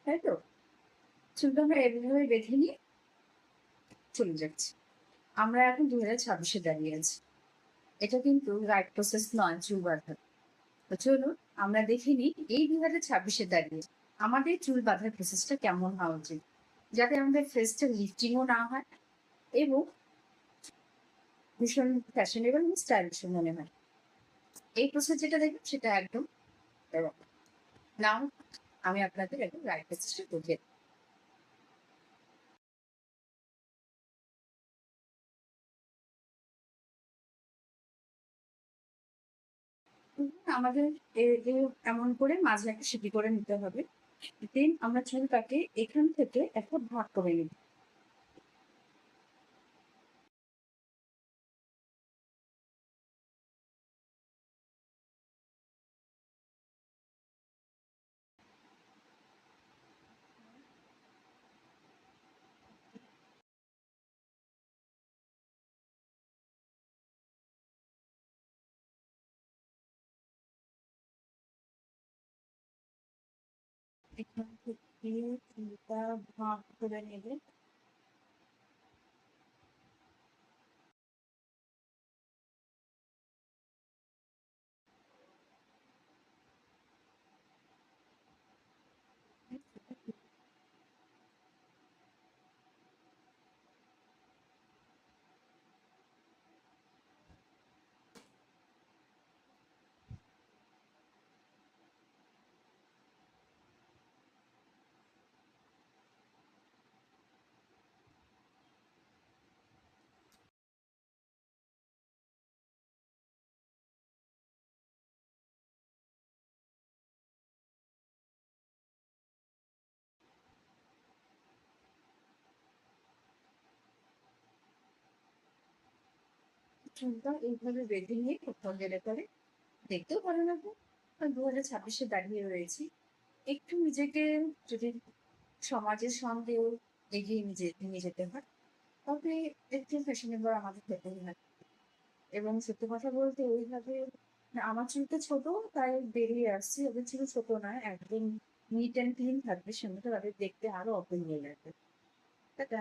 তাই তো? চুলটা আমরা এভাবে বেঁধে নিয়ে চলে যাচ্ছি। আমরা এখন ২০২৬ দাঁড়িয়ে আছি। এটা কিন্তু রাইট প্রসেস নয় চুল বাঁধার। তো চলুন আমরা দেখে নিই এই ২০২৬ দাঁড়িয়ে আমাদের চুল বাঁধার প্রসেসটা কেমন হওয়া উচিত। যাতে আমাদের ফেসটা লিফটিংও না হয় এবং ভীষণ ফ্যাশনেবল এবং স্টাইলিশও মনে হয়। এই প্রসেস যেটা দেখবেন সেটা একদম রং। নাও আমি আপনাদের একদম রাইট প্রসেসটা দেখিয়ে দিই। আমাদের এমন করে মাঝে একটা সিঁড়ি করে নিতে হবে। দেন আমরা চুলটাকে এখান থেকে একটা ভাগ করে নিব। এখান থেকে চুলটা ভাগ করে নেবে। চুলটা এইভাবে বেঁধে নিয়ে কোথাও গেলে পরে দেখতেও ভালো লাগবে। আর ২০২৬ দাঁড়িয়ে রয়েছি। একটু নিজেকে যদি সমাজের সঙ্গেও এগিয়ে নিয়ে যেতে হয় তবে একটু ফ্যাশনেবল আমাদের হতেই হয়। এবং সত্যি কথা বলতে ওইভাবে আমার চুলটা ছোট তাই বেরিয়ে আসছে। ওদের চুল ছোট নয়, একদম নিট অ্যান্ড ক্লিন থাকবে, সেমনি তাদের দেখতে আরো অপূর্ব লাগবে। তাই না?